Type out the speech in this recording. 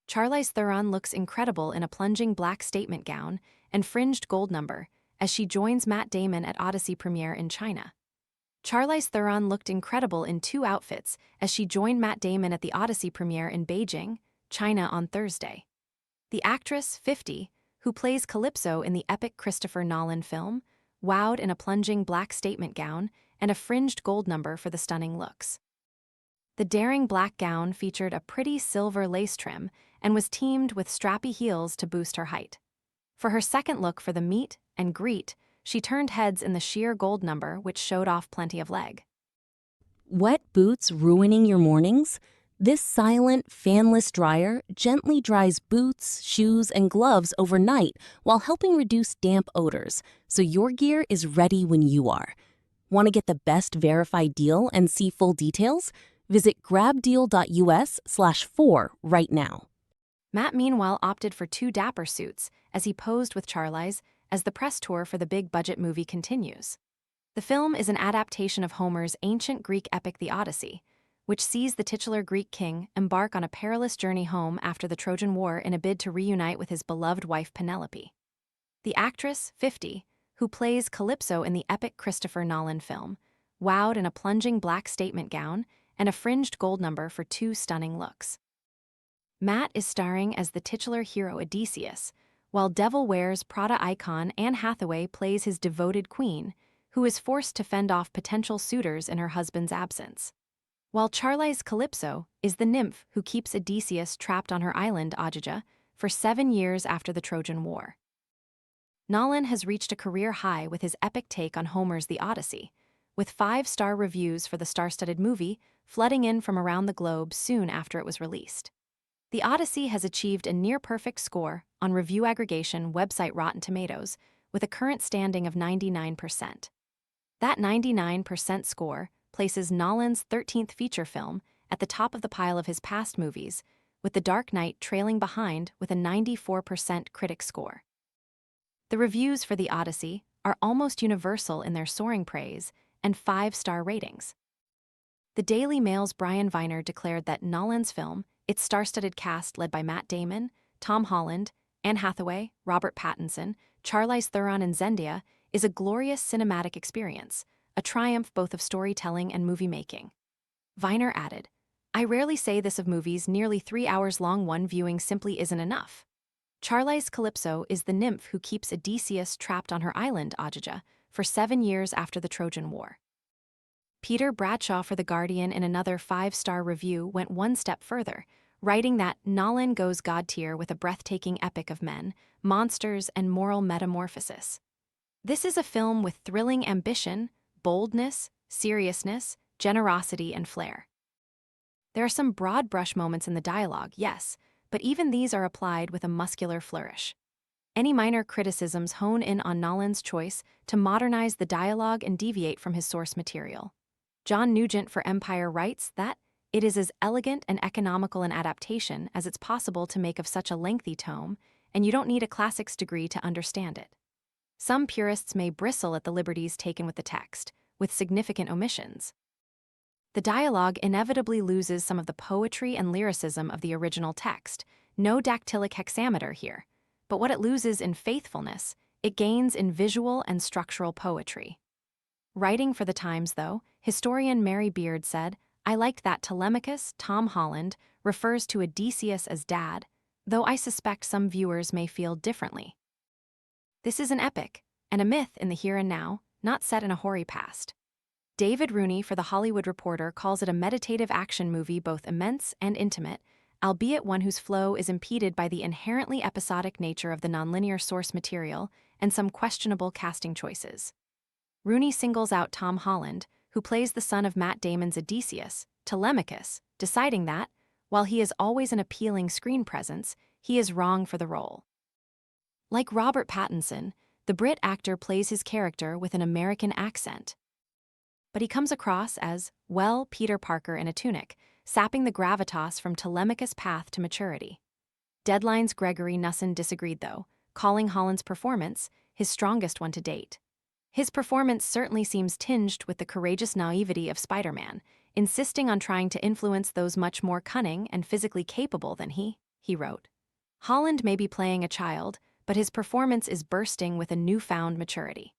Charlize Theron looks incredible in a plunging black statement gown and fringed gold number as she joins Matt Damon at Odyssey premiere in China. Charlize Theron looked incredible in two outfits as she joined Matt Damon at the Odyssey premiere in Beijing, China on Thursday. The actress, 50, who plays Calypso in the epic Christopher Nolan film, wowed in a plunging black statement gown and a fringed gold number for the stunning looks. The daring black gown featured a pretty silver lace trim and was teamed with strappy heels to boost her height. For her second look for the meet and greet, she turned heads in the sheer gold number, which showed off plenty of leg. Wet boots ruining your mornings? This silent, fanless dryer gently dries boots, shoes, and gloves overnight while helping reduce damp odors, so your gear is ready when you are. Want to get the best verified deal and see full details? Visit grabdeal.us/4 right now. Matt, meanwhile, opted for two dapper suits as he posed with Charlize as the press tour for the big-budget movie continues. The film is an adaptation of Homer's ancient Greek epic The Odyssey, which sees the titular Greek king embark on a perilous journey home after the Trojan War in a bid to reunite with his beloved wife Penelope. The actress, 50, who plays Calypso in the epic Christopher Nolan film, wowed in a plunging black statement gown and a fringed gold number for two stunning looks. Matt is starring as the titular hero Odysseus, while Devil Wears Prada icon Anne Hathaway plays his devoted queen, who is forced to fend off potential suitors in her husband's absence. While Charlize Calypso is the nymph who keeps Odysseus trapped on her island, Ajaja, for 7 years after the Trojan War. Nolan has reached a career high with his epic take on Homer's The Odyssey, with 5-star reviews for the star-studded movie flooding in from around the globe soon after it was released. The Odyssey has achieved a near-perfect score on review aggregation website Rotten Tomatoes, with a current standing of 99%. That 99% score places Nolan's 13th feature film at the top of the pile of his past movies, with The Dark Knight trailing behind with a 94% critic score. The reviews for The Odyssey are almost universal in their soaring praise and 5-star ratings. The Daily Mail's Brian Viner declared that Nolan's film, its star-studded cast led by Matt Damon, Tom Holland, Anne Hathaway, Robert Pattinson, Charlize Theron, and Zendaya, is a glorious cinematic experience, a triumph both of storytelling and movie-making. Viner added, "I rarely say this of movies nearly 3 hours long. One viewing simply isn't enough. Charlize Calypso is the nymph who keeps Odysseus trapped on her island, Ajaja, for 7 years after the Trojan War." Peter Bradshaw for The Guardian, in another 5-star review, went one step further, writing that Nolan goes God-tier with a breathtaking epic of men, monsters, and moral metamorphosis. This is a film with thrilling ambition, boldness, seriousness, generosity, and flair. There are some broad brush moments in the dialogue, yes, but even these are applied with a muscular flourish. Any minor criticisms hone in on Nolan's choice to modernize the dialogue and deviate from his source material. John Nugent for Empire writes that it is as elegant and economical an adaptation as it's possible to make of such a lengthy tome, and you don't need a classics degree to understand it. Some purists may bristle at the liberties taken with the text, with significant omissions. The dialogue inevitably loses some of the poetry and lyricism of the original text, no dactylic hexameter here, but what it loses in faithfulness, it gains in visual and structural poetry. Writing for the Times, though, historian Mary Beard said, "I liked that Telemachus, Tom Holland, refers to Odysseus as dad, though I suspect some viewers may feel differently. This is an epic, and a myth in the here and now, not set in a hoary past." David Rooney for The Hollywood Reporter calls it a meditative action movie, both immense and intimate, albeit one whose flow is impeded by the inherently episodic nature of the nonlinear source material and some questionable casting choices. Rooney singles out Tom Holland, who plays the son of Matt Damon's Odysseus, Telemachus, deciding that, while he is always an appealing screen presence, he is wrong for the role. Like Robert Pattinson, the Brit actor plays his character with an American accent. But he comes across as, well, Peter Parker in a tunic, sapping the gravitas from Telemachus' path to maturity. Deadline's Gregory Nussin disagreed, though, calling Holland's performance his strongest one to date. His performance certainly seems tinged with the courageous naivety of Spider-Man, insisting on trying to influence those much more cunning and physically capable than he. he wrote. Holland may be playing a child, but his performance is bursting with a newfound maturity.